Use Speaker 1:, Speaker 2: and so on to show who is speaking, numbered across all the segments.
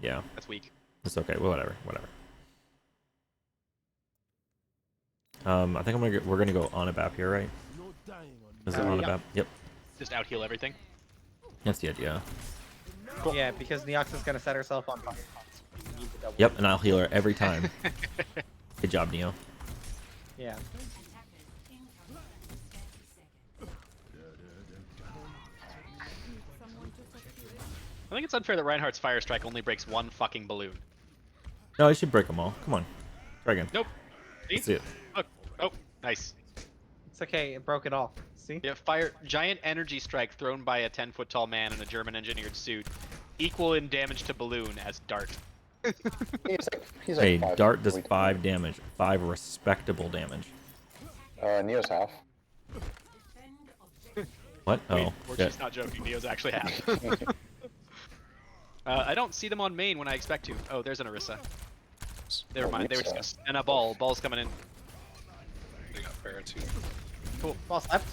Speaker 1: Yeah,
Speaker 2: That's weak.
Speaker 1: it's okay. Well, whatever. I think we're gonna go on a bap here, right? Is it on a
Speaker 3: Yep.
Speaker 1: bap? Yep.
Speaker 2: Just out heal everything.
Speaker 1: That's the idea.
Speaker 2: Cool.
Speaker 3: Yeah, because Neox is gonna set herself on fire. You need the double.
Speaker 1: Yep, and I'll heal her every time. Good job, Neo.
Speaker 3: Yeah.
Speaker 2: I think it's unfair that Reinhardt's Fire Strike only breaks one fucking balloon.
Speaker 1: No, I should break them all. Come on. Try again.
Speaker 2: Nope.
Speaker 1: Let's see it.
Speaker 2: Oh, oh, nice.
Speaker 3: It's okay. It broke it all. See?
Speaker 2: Yeah, giant energy strike thrown by a 10-foot tall man in a German engineered suit, equal in damage to balloon as dart.
Speaker 4: He's
Speaker 1: Hey,
Speaker 4: like
Speaker 1: Dart does 5 damage. 5 respectable damage.
Speaker 4: Neo's half.
Speaker 1: What?
Speaker 2: Wait,
Speaker 1: Oh,
Speaker 2: or
Speaker 1: shit.
Speaker 2: she's not joking. Neo's actually half. I don't see them on main when I expect to. Oh, there's an Orisa. Never mind. They were just gonna stand up. Ball's coming in.
Speaker 5: They got Pharah too.
Speaker 2: Cool.
Speaker 3: Boss left.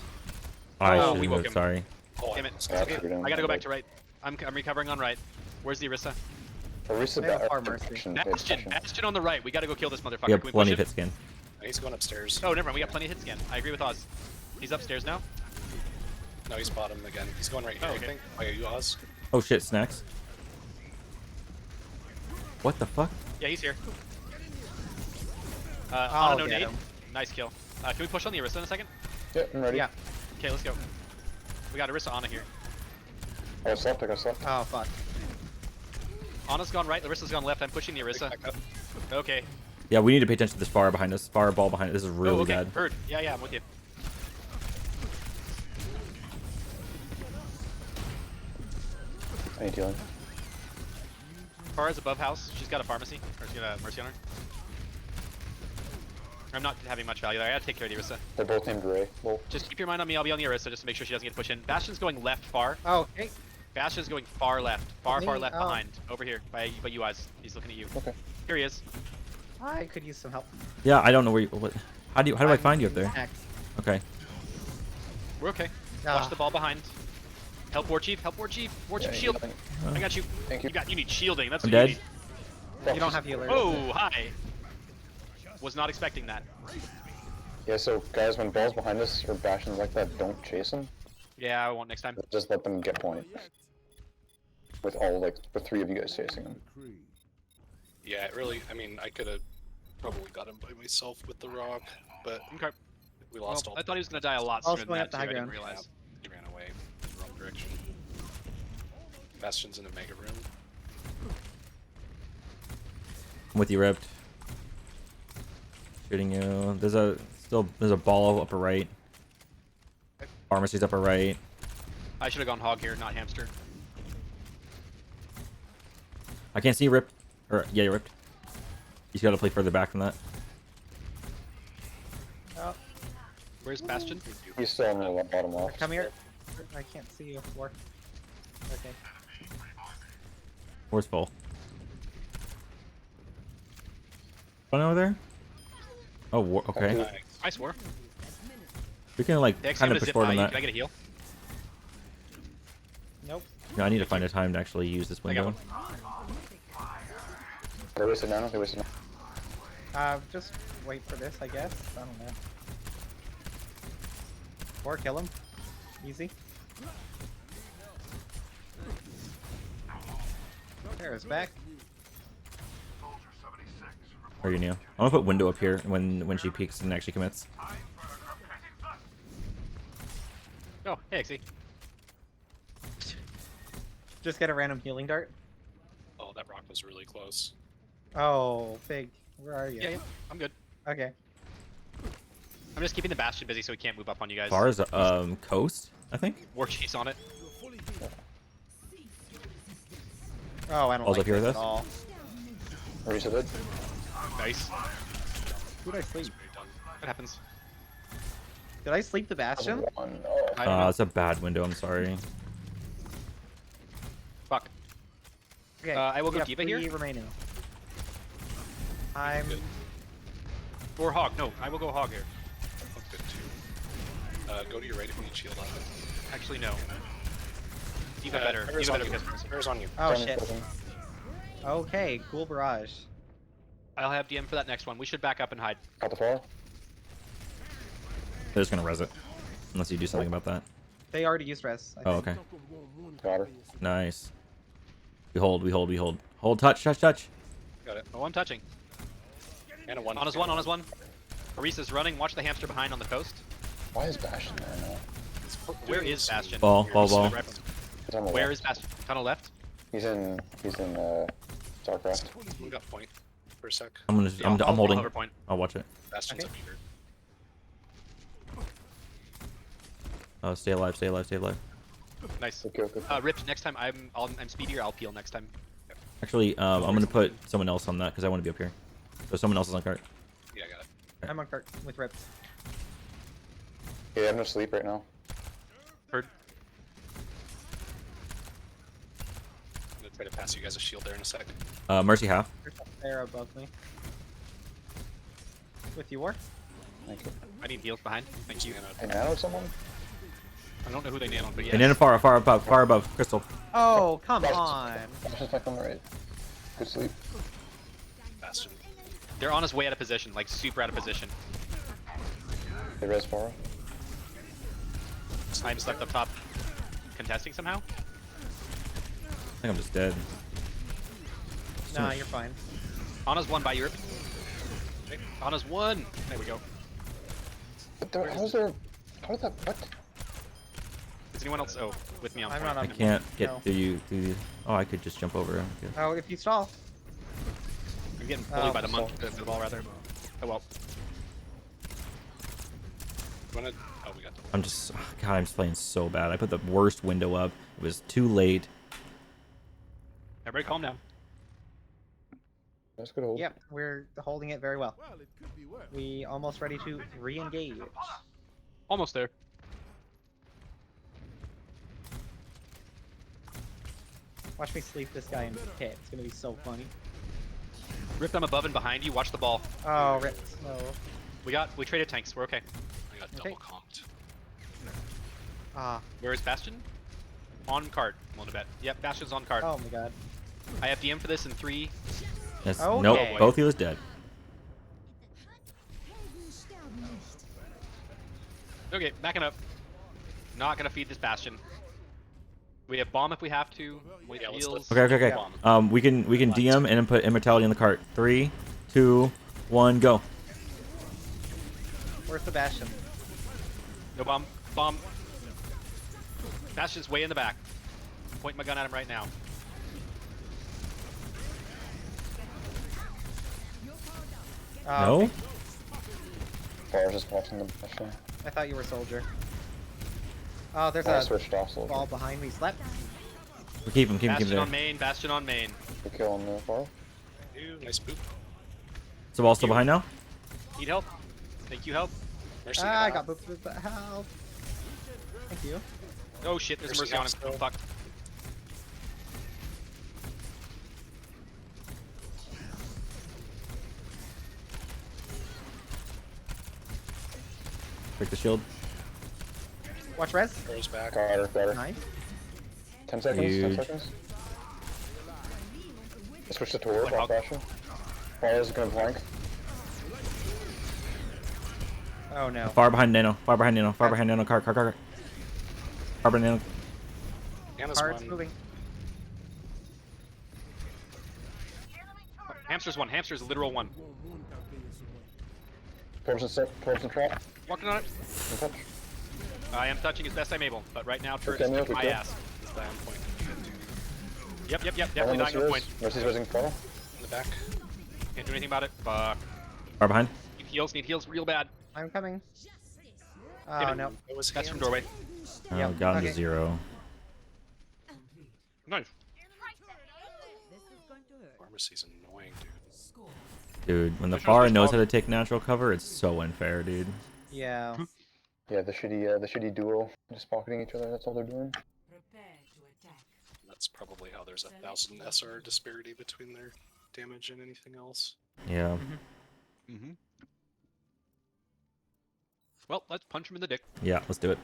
Speaker 1: I
Speaker 2: Oh,
Speaker 1: should
Speaker 2: we
Speaker 1: have
Speaker 2: woke
Speaker 1: moved,
Speaker 2: him.
Speaker 1: sorry.
Speaker 5: Oh,
Speaker 2: Damn it.
Speaker 4: Yeah,
Speaker 2: Okay,
Speaker 4: figured him
Speaker 2: I gotta go
Speaker 4: out.
Speaker 2: back to right. I'm recovering on right. Where's the Orisa?
Speaker 4: Orisa
Speaker 3: They have far mercy.
Speaker 2: Bastion on the right. We gotta go kill this motherfucker.
Speaker 1: We have
Speaker 2: Can we
Speaker 1: plenty
Speaker 2: push
Speaker 1: of
Speaker 2: it?
Speaker 1: hit scan.
Speaker 5: he's going upstairs.
Speaker 2: Oh, never mind. We got plenty of hit scan. I agree with Oz. He's upstairs now.
Speaker 5: No, he's bottom again. He's going right here,
Speaker 2: Oh,
Speaker 5: I
Speaker 2: okay.
Speaker 5: think. Oh, yeah, you Oz?
Speaker 1: Oh shit, snacks. What the fuck?
Speaker 2: Yeah, he's here.
Speaker 3: I'll
Speaker 2: on a no
Speaker 3: get
Speaker 2: nade.
Speaker 3: him.
Speaker 2: Nice kill. Can we push on the Orisa in a second?
Speaker 4: Yep, I'm ready.
Speaker 3: Yeah.
Speaker 2: Okay, let's go. We got Orisa Ana here.
Speaker 4: I got slept.
Speaker 3: Oh fuck.
Speaker 2: Ana's gone right. Larissa's gone left. I'm pushing the Orisa.
Speaker 5: Back up.
Speaker 2: Okay.
Speaker 1: Yeah, we need to pay attention to this fire behind us. Fire ball behind us. This is really
Speaker 2: oh, okay.
Speaker 1: bad.
Speaker 2: Heard. Yeah, I'm with you.
Speaker 4: I need healing.
Speaker 2: Farah's above house. She's got a pharmacy. Or she's got a mercy on her. I'm not having much value there. I gotta take care of the Orisa.
Speaker 4: They're both named Ray. Well,
Speaker 2: Just keep your mind on me. I'll be on the Orisa just to make sure she doesn't get pushed in. Bastion's going left far.
Speaker 3: Oh, okay.
Speaker 2: Bastion's going far left. Far
Speaker 3: Me?
Speaker 2: left
Speaker 3: Oh.
Speaker 2: behind. Over here. By you eyes. He's looking at you.
Speaker 4: okay.
Speaker 2: Here he is.
Speaker 3: I could use some help.
Speaker 1: Yeah, I don't know where you. What, how do I find you up there?
Speaker 3: Next.
Speaker 1: Okay.
Speaker 2: We're okay.
Speaker 3: Ah.
Speaker 2: Watch the ball behind. Help War Chief. Help War Chief. War Chief
Speaker 4: Yeah,
Speaker 2: shield.
Speaker 4: healing.
Speaker 2: I got you.
Speaker 4: Thank you.
Speaker 2: You need shielding. That's
Speaker 1: I'm
Speaker 2: what
Speaker 1: dead.
Speaker 2: you need.
Speaker 3: You don't have healers.
Speaker 2: Oh, hi. Was not expecting that.
Speaker 4: Yeah, so guys, when ball's behind us or Bastion's like that, don't chase them.
Speaker 2: Yeah, I won't next time.
Speaker 4: Just let them get point. With all, like, the 3 of you guys chasing them.
Speaker 5: Yeah, it really, I mean, I could have probably got him by myself with the rock, but
Speaker 2: Okay.
Speaker 5: we
Speaker 2: Well,
Speaker 5: lost all
Speaker 2: I thought he was gonna die a lot
Speaker 3: Also
Speaker 2: sooner than
Speaker 3: going
Speaker 2: that
Speaker 3: up the
Speaker 2: too.
Speaker 3: high
Speaker 2: I didn't
Speaker 3: ground.
Speaker 2: realize.
Speaker 5: He ran away in the wrong direction. Bastion's in a mega room.
Speaker 1: I'm with you, Ripped. Shooting you. There's a ball upper right. Pharmacy's upper right.
Speaker 2: I should have gone hog here, not hamster.
Speaker 1: I can't see Ripped. Or yeah, you're Ripped. You gotta play further back from that.
Speaker 3: Oh,
Speaker 2: Where's Bastion?
Speaker 4: He's still on the bottom left.
Speaker 3: come here. I can't see you. War. Okay.
Speaker 1: Where's full? One over there? Oh, okay.
Speaker 5: Nice.
Speaker 2: Nice war.
Speaker 1: We can like
Speaker 2: Dex
Speaker 1: kind
Speaker 2: him
Speaker 1: of
Speaker 2: to
Speaker 1: push
Speaker 2: zip
Speaker 1: forward
Speaker 2: by
Speaker 1: on
Speaker 2: you.
Speaker 1: that.
Speaker 2: Can I get a heal?
Speaker 3: Nope.
Speaker 1: No, I need to find a time to actually use this
Speaker 2: I got
Speaker 1: window.
Speaker 2: one.
Speaker 4: They wasted now. They wasted now.
Speaker 3: Just wait for this, I guess. I don't know. Or kill him. Easy. There's back.
Speaker 1: Are you new? I'm gonna put window up here when she peeks and actually commits.
Speaker 2: Oh, hey, XE.
Speaker 3: Just get a random healing dart.
Speaker 5: Oh, that rock was really close.
Speaker 3: Oh, Fig. Where are you?
Speaker 2: Yeah, I'm good.
Speaker 3: Okay.
Speaker 2: I'm just keeping the Bastion busy so he can't move up on you guys.
Speaker 1: Far as coast, I think.
Speaker 2: War Chief's on it.
Speaker 3: Oh, I don't
Speaker 1: All's
Speaker 3: like
Speaker 1: up here
Speaker 3: this
Speaker 1: with
Speaker 3: at
Speaker 1: us?
Speaker 3: all.
Speaker 4: Orisa did.
Speaker 2: Nice.
Speaker 3: Who did I sleep?
Speaker 2: What happens?
Speaker 3: Did I sleep the Bastion?
Speaker 4: One. Oh.
Speaker 2: I don't know.
Speaker 1: It's a bad window. I'm sorry.
Speaker 2: Fuck.
Speaker 3: Okay.
Speaker 2: I will
Speaker 3: we
Speaker 2: go
Speaker 3: have
Speaker 2: Diva
Speaker 3: 3
Speaker 2: here.
Speaker 3: remaining. I'm.
Speaker 2: Or hog. No, I will go hog here.
Speaker 5: Look good too. Go to your right if you need shield up.
Speaker 2: Actually, no. Diva better. Diva better because
Speaker 5: Pharah's on you.
Speaker 3: Oh
Speaker 4: Simon
Speaker 3: shit.
Speaker 4: Coulson.
Speaker 3: Okay, cool barrage.
Speaker 2: I'll have DM for that next one. We should back up and hide.
Speaker 4: Got the fall.
Speaker 1: They're just gonna res it. Unless you do something about that.
Speaker 3: They already used res. I
Speaker 1: Oh,
Speaker 3: think.
Speaker 1: okay.
Speaker 4: Got her.
Speaker 1: Nice. We hold, we hold, we hold. Hold, touch, touch, touch.
Speaker 5: Got it.
Speaker 2: Oh, I'm touching.
Speaker 5: And a one.
Speaker 2: On his one, on his one. Arisa's running. Watch the hamster behind on the coast.
Speaker 4: Why is Bastion there now?
Speaker 2: Where is Bastion?
Speaker 1: Ball, ball,
Speaker 5: Here's
Speaker 1: ball.
Speaker 5: the
Speaker 4: He's on the
Speaker 2: Where
Speaker 4: left.
Speaker 2: is Bastion? Tunnel left.
Speaker 4: He's in Starcraft.
Speaker 5: We got point for a sec.
Speaker 1: I'm gonna,
Speaker 2: Yeah,
Speaker 1: I'm
Speaker 2: I'll
Speaker 1: holding.
Speaker 2: hover point.
Speaker 1: I'll watch it.
Speaker 5: Bastion's
Speaker 3: Okay.
Speaker 5: up here.
Speaker 1: Stay alive, stay alive, stay alive.
Speaker 2: Nice.
Speaker 4: Good kill, good kill.
Speaker 2: Rip. Next time I'm speedier. I'll peel next time.
Speaker 1: Actually, I'm gonna put someone else on that because I want to be up here. So someone else is on cart.
Speaker 5: Yeah, I got it.
Speaker 3: I'm on cart with Rip.
Speaker 4: Yeah, I have no sleep right now.
Speaker 2: Heard.
Speaker 5: I'm gonna try to pass you guys a shield there in a sec.
Speaker 1: Mercy half.
Speaker 3: There's a bear above me. With you, War?
Speaker 4: Thank you.
Speaker 2: I need heals behind. Thank you.
Speaker 4: Hey, nano someone?
Speaker 2: I don't know who they nanoed, but yeah.
Speaker 1: And then far, far above, far above. Crystal.
Speaker 3: Oh, come
Speaker 4: Bastion.
Speaker 3: on.
Speaker 4: Bastion's back on the right. Good sleep.
Speaker 5: Bastion.
Speaker 2: They're on his way out of position, like super out of position.
Speaker 4: They res far.
Speaker 2: I'm stuck up top, contesting somehow.
Speaker 1: I think I'm just dead.
Speaker 3: Nah, you're fine.
Speaker 2: Ana's one by Europe. Ana's one. There we go.
Speaker 4: But there, how's there... How that... What?
Speaker 2: Is anyone else? Oh, with me on
Speaker 3: I'm
Speaker 2: point.
Speaker 3: not on-
Speaker 1: I can't get
Speaker 3: No.
Speaker 1: through you. Through the... Oh, I could just jump over. Okay.
Speaker 3: Oh, if you stall.
Speaker 2: I'm getting bullied by the
Speaker 4: so-
Speaker 2: monk, the ball rather. Oh well.
Speaker 5: You wanna... Oh, we got the...
Speaker 1: I'm just... oh, God, I'm just playing so bad. I put the worst window up. It was too late.
Speaker 2: Everybody calm down.
Speaker 4: That's good hold.
Speaker 3: Yep, we're holding it very well. We almost ready to re-engage.
Speaker 2: Almost there.
Speaker 3: Watch me sleep this guy in the pit. It's gonna be so funny.
Speaker 2: Ripped, I'm above and behind you. Watch the ball.
Speaker 3: Oh, Rip. No.
Speaker 2: We traded tanks. We're okay.
Speaker 5: I got
Speaker 3: Okay.
Speaker 5: double comped.
Speaker 3: Ah.
Speaker 2: Where is Bastion? On card. I'm willing to bet. Yep, Bastion's on card.
Speaker 3: Oh my god.
Speaker 2: I have DM for this in 3.
Speaker 1: Yes.
Speaker 3: Okay.
Speaker 1: Nope. Both of you is dead.
Speaker 2: Okay, backing up. Not gonna feed this Bastion. We have bomb if we have to. We
Speaker 5: Yeah,
Speaker 2: have
Speaker 5: let's-
Speaker 2: heals.
Speaker 1: Okay, okay, okay.
Speaker 5: Bomb.
Speaker 1: We can DM and then put immortality in the cart. 3, 2, 1, go.
Speaker 3: Where's the Bastion?
Speaker 2: No bomb. Bomb. Bastion's way in the back. Point my gun at him right now.
Speaker 1: No.
Speaker 3: Okay.
Speaker 4: Far's just watching the Bastion.
Speaker 3: I thought you were soldier. Oh, there's
Speaker 4: I
Speaker 3: a
Speaker 4: switched off soldier.
Speaker 3: ball behind me. Slept.
Speaker 1: We keep him. Keep him. Keep
Speaker 2: Bastion
Speaker 1: him
Speaker 2: on
Speaker 1: there.
Speaker 2: main. Bastion on main.
Speaker 4: Good kill on the Far.
Speaker 5: Ew, nice boop.
Speaker 1: Is the ball still behind now?
Speaker 2: Need help? Thank you, help.
Speaker 5: Mercy.
Speaker 3: Ah, I got booped with the help. Thank you.
Speaker 2: Oh shit, there's a
Speaker 5: Mercy
Speaker 2: mercy on him.
Speaker 5: still.
Speaker 2: Oh, fuck.
Speaker 1: Break the shield.
Speaker 3: Watch res.
Speaker 5: Goes back.
Speaker 4: Got her, got her.
Speaker 3: Nice.
Speaker 4: 10 seconds, 10
Speaker 1: Huge.
Speaker 4: seconds. I switched to Tor,
Speaker 2: Like,
Speaker 4: off Bastion. Far's gonna flank.
Speaker 3: Oh no.
Speaker 1: Far behind Nano. Far behind Nano. Far behind Nano. Cart. Cart. Cart. Far behind Nano.
Speaker 5: Anna's
Speaker 3: Cards
Speaker 5: one.
Speaker 3: moving.
Speaker 2: Hamster's one. Hamster's literal one.
Speaker 4: Torbs and set, Torbs and trap.
Speaker 2: Walking on it.
Speaker 4: And touch.
Speaker 2: I am touching as best I'm able, but right now turret
Speaker 4: Okay,
Speaker 2: is
Speaker 4: Neil,
Speaker 2: kicking my
Speaker 4: good
Speaker 2: ass.
Speaker 5: Is die on point.
Speaker 2: Yep,
Speaker 4: Mercy
Speaker 2: definitely dying on point.
Speaker 4: Mercy's raising Far.
Speaker 5: In the back.
Speaker 2: Can't do anything about it. Fuck.
Speaker 1: Far behind.
Speaker 2: Need heals real bad.
Speaker 3: I'm coming. Oh
Speaker 2: Hit him.
Speaker 3: no.
Speaker 5: It was
Speaker 2: That's from
Speaker 5: hands.
Speaker 2: doorway.
Speaker 1: Oh,
Speaker 3: Yep,
Speaker 1: got him
Speaker 3: okay.
Speaker 1: to 0.
Speaker 2: Nice.
Speaker 5: Pharmacy's annoying, dude.
Speaker 1: Dude, when the
Speaker 2: There's no
Speaker 1: Far
Speaker 2: switch
Speaker 1: knows
Speaker 2: ball.
Speaker 1: how to take natural cover, it's so unfair, dude.
Speaker 3: Yeah.
Speaker 4: Yeah, the shitty duo just pocketing each other. That's all they're doing.
Speaker 5: That's probably how there's 1,000 SR disparity between their damage and anything else.
Speaker 1: Yeah.
Speaker 2: Mm-hmm. Well, let's punch him in the dick.
Speaker 1: Yeah, let's do it.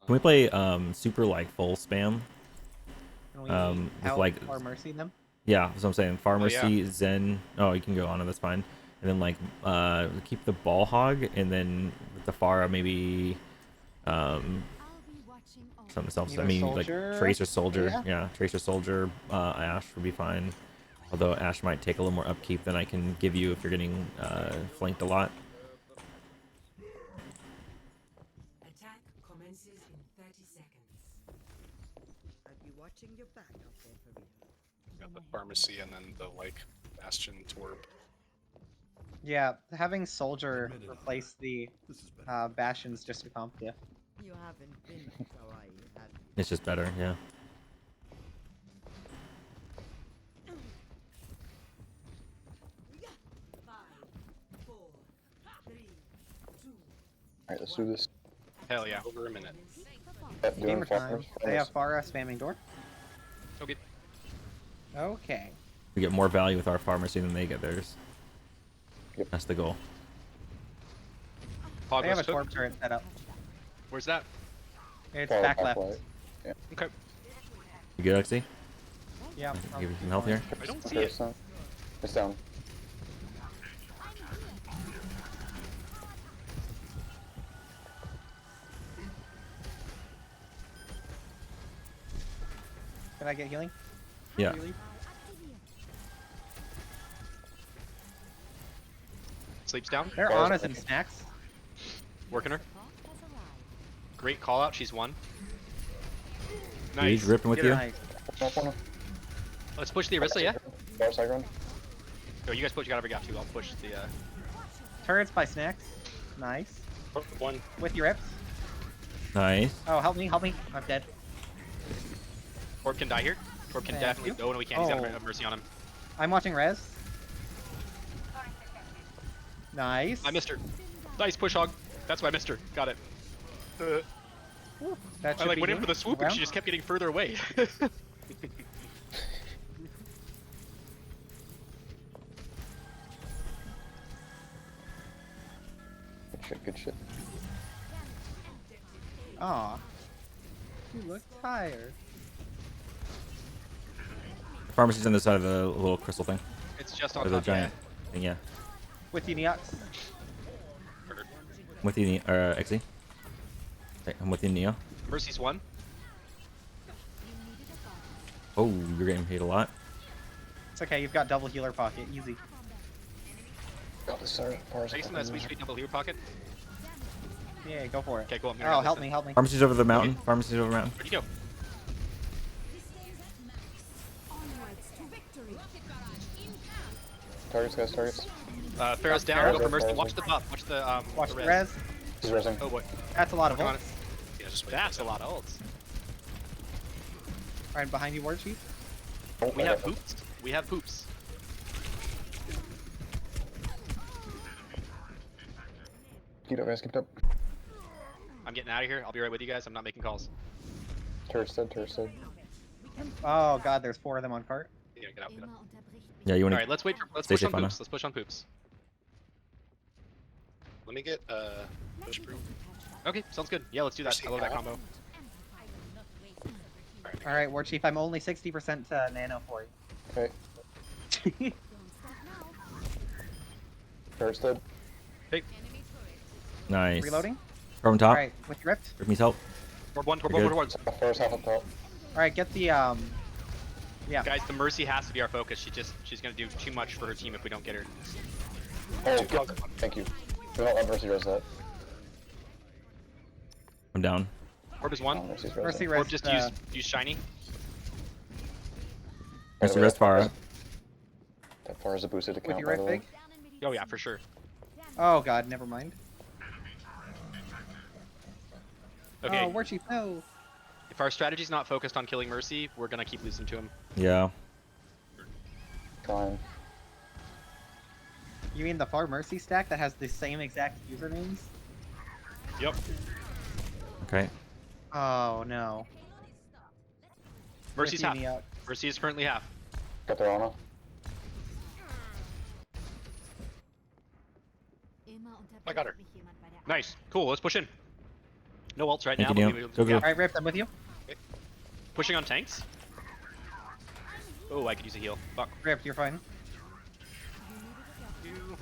Speaker 1: Can we play super like full spam?
Speaker 3: Can we
Speaker 1: with
Speaker 3: out
Speaker 1: like
Speaker 3: or mercy them?
Speaker 1: yeah, that's what I'm saying. Pharmacy,
Speaker 2: yeah.
Speaker 1: Zen. Oh, you can go on it. That's fine. And then like keep the ball hog, and then with the Pharah maybe something else. I
Speaker 3: Either
Speaker 1: mean
Speaker 3: soldier,
Speaker 1: like Tracer Soldier.
Speaker 3: yeah.
Speaker 1: Yeah, Tracer Soldier. Ash would be fine. Although Ash might take a little more upkeep than I can give you if you're getting flanked a lot.
Speaker 6: Attack commences in 30 seconds.
Speaker 7: I'd be watching your back out there for real.
Speaker 5: Got the pharmacy and then the like Bastion Torb.
Speaker 3: Yeah, having soldier replace the bastion's just a comp diff.
Speaker 7: You haven't been to Hawaii, have you?
Speaker 1: It's just better. Yeah.
Speaker 4: Alright, let's do this.
Speaker 2: Hell yeah.
Speaker 5: Over a minute.
Speaker 4: Yep, doing
Speaker 3: Gamer time.
Speaker 4: farmers.
Speaker 3: They have Pharah spamming door.
Speaker 2: Okay.
Speaker 3: Okay.
Speaker 1: We get more value with our pharmacy than they get theirs.
Speaker 4: Yep.
Speaker 1: That's the goal.
Speaker 3: They have a
Speaker 2: Pogos took.
Speaker 3: torp turret set up.
Speaker 2: Where's that?
Speaker 3: It's
Speaker 4: Far
Speaker 3: back
Speaker 4: back
Speaker 3: left.
Speaker 4: right.
Speaker 2: Okay.
Speaker 1: You good, Lexi?
Speaker 3: Yeah.
Speaker 1: Give you some health here.
Speaker 2: I don't see
Speaker 4: Okay,
Speaker 2: it.
Speaker 4: so- it's down.
Speaker 3: Can I get healing?
Speaker 1: Yeah.
Speaker 3: Really?
Speaker 2: Sleeps down.
Speaker 3: They're
Speaker 4: Pharah's
Speaker 3: on us
Speaker 4: back.
Speaker 3: in snacks.
Speaker 2: Working her. Great call out. She's one.
Speaker 1: He's
Speaker 2: Nice.
Speaker 1: ripping with
Speaker 2: Get her.
Speaker 1: you.
Speaker 3: Nice.
Speaker 2: Let's push the Arista, yeah?
Speaker 4: Far side run.
Speaker 2: Yo, you guys push. You got every gap too. I'll push the.
Speaker 3: Turrets by snacks. Nice.
Speaker 5: One.
Speaker 3: With your rips.
Speaker 1: Nice.
Speaker 3: Oh, help me, help me. I'm dead.
Speaker 2: Torb can die here. Torb can
Speaker 3: Thank
Speaker 2: definitely.
Speaker 3: you.
Speaker 2: No, no, we can't. He's got
Speaker 3: Oh.
Speaker 2: a mercy on him.
Speaker 3: I'm watching res. Nice.
Speaker 2: I missed her. Nice push hog. That's why I missed her. Got it.
Speaker 3: That
Speaker 2: I
Speaker 3: should
Speaker 2: like
Speaker 3: be
Speaker 2: went in
Speaker 3: you.
Speaker 2: for the swoop and
Speaker 3: Around.
Speaker 2: she just kept getting further away.
Speaker 4: Good shit, good shit.
Speaker 3: Aw. You look tired.
Speaker 1: Pharmacy's on the side of the little crystal thing.
Speaker 2: It's just
Speaker 1: Or
Speaker 2: on
Speaker 1: the
Speaker 2: top.
Speaker 1: giant thing, yeah.
Speaker 3: With you, Neox.
Speaker 1: I'm with you, Xe. Okay, I'm with you, Neo.
Speaker 2: Yeah. Mercy's one.
Speaker 1: Oh, you're getting hit a lot.
Speaker 3: It's okay, you've got double healer pocket. Easy.
Speaker 4: Got the start. Far
Speaker 2: Take some of that sweet sweet double here pocket.
Speaker 3: Yeah, go for it.
Speaker 2: Okay, cool. I'm
Speaker 3: Oh, help me, help me.
Speaker 1: Pharmacy's over the mountain. Pharmacy's over the mountain.
Speaker 2: Where'd you go?
Speaker 4: Targets, guys, targets.
Speaker 2: Farrah's down.
Speaker 3: Farrah.
Speaker 2: Go for Mercy.
Speaker 4: Farrah.
Speaker 2: Watch the buff. Watch the
Speaker 3: Watch
Speaker 2: the
Speaker 3: the
Speaker 2: res.
Speaker 3: res.
Speaker 4: He's resing.
Speaker 2: Oh boy.
Speaker 3: That's a lot of
Speaker 2: Come on.
Speaker 3: ults.
Speaker 5: Yeah, just wait.
Speaker 2: That's a lot of ults.
Speaker 3: Right behind you, War Chief.
Speaker 4: Oh,
Speaker 2: We
Speaker 4: I
Speaker 2: have
Speaker 4: got him.
Speaker 2: poops. We have poops.
Speaker 4: Keep up, guys, keep up.
Speaker 2: I'm getting out of here. I'll be right with you guys. I'm not making calls.
Speaker 4: Turret's dead, turret's dead.
Speaker 3: Oh god, there's 4 of them on cart.
Speaker 5: Yeah, get out, get out.
Speaker 1: Yeah, you want
Speaker 2: All
Speaker 1: to.
Speaker 2: right, let's wait. Let's
Speaker 1: Stay
Speaker 2: push on
Speaker 1: safe, Anna.
Speaker 2: poops. Let's push on poops.
Speaker 5: Let me get push brew.
Speaker 2: Okay, sounds good. Yeah, let's do that. I love that combo.
Speaker 3: Alright, War Chief, I'm only 60% nano for
Speaker 4: Okay,
Speaker 3: you.
Speaker 4: turret's dead.
Speaker 1: Nice.
Speaker 3: Reloading?
Speaker 1: From top.
Speaker 3: Alright, with your rift.
Speaker 1: Give me help.
Speaker 2: Torb one. Torb
Speaker 1: You're
Speaker 2: one.
Speaker 1: good.
Speaker 2: Torb one.
Speaker 4: Far's half up top.
Speaker 3: Alright, get the yeah.
Speaker 2: Guys, the Mercy has to be our focus. She's gonna do too much for her team if we don't get her.
Speaker 4: Oh, good. Thank you. Do not let Mercy res that.
Speaker 1: I'm down.
Speaker 2: Torb is
Speaker 4: Oh,
Speaker 2: one.
Speaker 4: Mercy's
Speaker 3: Mercy
Speaker 4: resing.
Speaker 3: res.
Speaker 2: Torb just use shiny.
Speaker 1: There's the rest Pharah.
Speaker 4: That far is a boosted
Speaker 3: With
Speaker 4: account,
Speaker 3: your
Speaker 4: by the
Speaker 3: rift
Speaker 4: way.
Speaker 3: big.
Speaker 2: Oh yeah, for sure.
Speaker 3: Oh god, never mind.
Speaker 2: Okay.
Speaker 3: Oh, War Chief, no.
Speaker 2: If our strategy's not focused on killing Mercy, we're gonna keep losing to him.
Speaker 1: Yeah.
Speaker 4: Trying.
Speaker 3: You mean the Far Mercy stack that has the same exact usernames?
Speaker 2: Yep.
Speaker 1: Okay.
Speaker 3: Oh no.
Speaker 2: Mercy's
Speaker 3: With you,
Speaker 2: half.
Speaker 3: Neox.
Speaker 2: Mercy is currently half.
Speaker 4: Got their Ana.
Speaker 5: I got her.
Speaker 2: Nice. Cool. Let's push in. No ults right
Speaker 1: Thank
Speaker 2: now.
Speaker 1: you,
Speaker 2: but
Speaker 1: Neo.
Speaker 2: we-
Speaker 1: Go, go.
Speaker 2: yeah.
Speaker 3: Alright, Rift, I'm with you.
Speaker 2: Pushing on tanks. Oh, I could use a heal. Fuck.
Speaker 3: Rip, you're fine.
Speaker 2: You.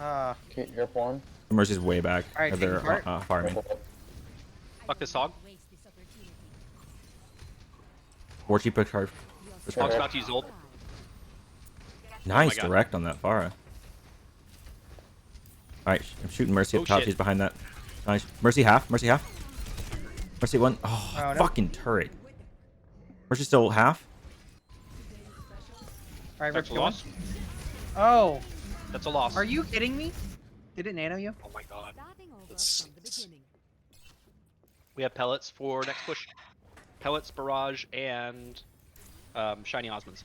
Speaker 4: Okay, Rip one.
Speaker 1: Mercy's way back.
Speaker 3: Alright,
Speaker 1: Or they're
Speaker 3: taking part.
Speaker 1: farming.
Speaker 2: Fuck this hog.
Speaker 1: Fortune picked hard.
Speaker 2: Hog's about to use ult.
Speaker 1: Nice
Speaker 2: God.
Speaker 1: direct on that Pharah. Alright, I'm shooting Mercy up
Speaker 2: Oh,
Speaker 1: top.
Speaker 2: shit.
Speaker 1: She's behind that. Nice. Mercy half. Mercy half. Mercy one. Oh,
Speaker 3: Oh, no.
Speaker 1: fucking turret. Mercy still half.
Speaker 3: Alright,
Speaker 2: That's
Speaker 3: Rip's
Speaker 2: a
Speaker 3: going.
Speaker 2: loss.
Speaker 3: Oh,
Speaker 2: That's a loss.
Speaker 3: are you kidding me? Did it nano you?
Speaker 5: Oh my god.
Speaker 6: Starting over
Speaker 5: That's-
Speaker 6: from the beginning.
Speaker 2: We have pellets for next push. Pellets, barrage, and shiny osmonds.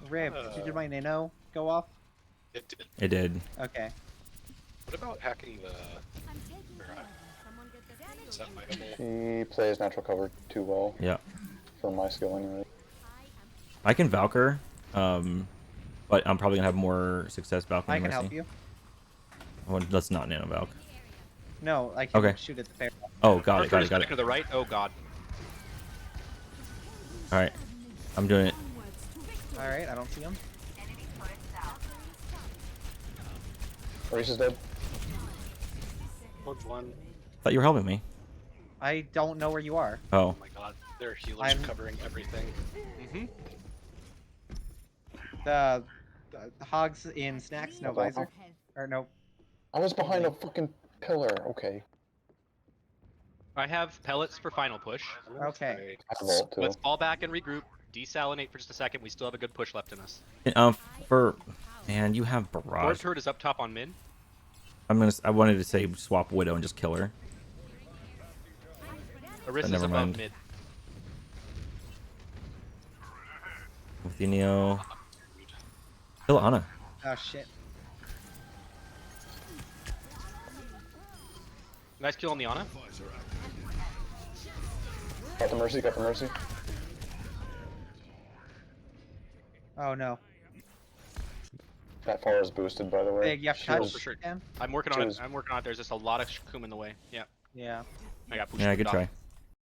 Speaker 3: Rip, did my nano go off?
Speaker 5: It did.
Speaker 1: It did.
Speaker 3: Okay.
Speaker 5: What about hacking the...
Speaker 6: I'm taking
Speaker 5: Right.
Speaker 6: care. Someone get the damage.
Speaker 5: Is that viable?
Speaker 4: He plays natural cover too well
Speaker 1: Yeah.
Speaker 4: for my skill anyway.
Speaker 1: I can Valkyr, but I'm probably gonna have more success Valkyrie.
Speaker 3: I can help you.
Speaker 1: Well, let's not nano Valk.
Speaker 3: No, I can
Speaker 1: Okay.
Speaker 3: shoot at the fair.
Speaker 1: Oh, got it, got
Speaker 2: Arthur
Speaker 1: it,
Speaker 2: is
Speaker 1: got
Speaker 2: clicking
Speaker 1: it.
Speaker 2: to the right. Oh god.
Speaker 1: All right, I'm doing it.
Speaker 3: Alright, I don't see him.
Speaker 4: Reese is dead.
Speaker 5: One's one.
Speaker 1: Thought you were helping me.
Speaker 3: I don't know where you are.
Speaker 1: Oh,
Speaker 5: Oh my god. Their healers
Speaker 3: I'm-
Speaker 5: are covering everything.
Speaker 2: Mm-hmm.
Speaker 3: The hogs in snacks, no
Speaker 4: Okay.
Speaker 3: visor. Or no.
Speaker 4: I was behind a fucking pillar. Okay.
Speaker 2: I have pellets for final push.
Speaker 5: I'm gonna
Speaker 3: Okay.
Speaker 4: I have ult too.
Speaker 2: Let's fall back and regroup. Desalinate for just a second. We still have a good push left in us.
Speaker 1: for man, you have
Speaker 2: Orb
Speaker 1: barrage.
Speaker 2: turret is up top on mid.
Speaker 1: I wanted to say swap Widow and just kill her.
Speaker 2: Orisa's
Speaker 1: never
Speaker 2: above
Speaker 1: mind.
Speaker 2: mid.
Speaker 1: With you, Neo. Kill Ana.
Speaker 3: Oh shit.
Speaker 2: Nice kill on the Ana.
Speaker 4: Got the Mercy, got the Mercy.
Speaker 3: Oh no.
Speaker 4: That far is boosted, by the way.
Speaker 3: Big, you have
Speaker 4: She
Speaker 3: touch.
Speaker 4: was-
Speaker 2: for sure.
Speaker 3: Dan?
Speaker 2: I'm working on it.
Speaker 4: Cheers.
Speaker 2: I'm working on it. There's just a lot of Shkum in the way. Yeah.
Speaker 3: Yeah.
Speaker 2: I got pushed.
Speaker 1: Yeah, good
Speaker 2: off.
Speaker 1: try.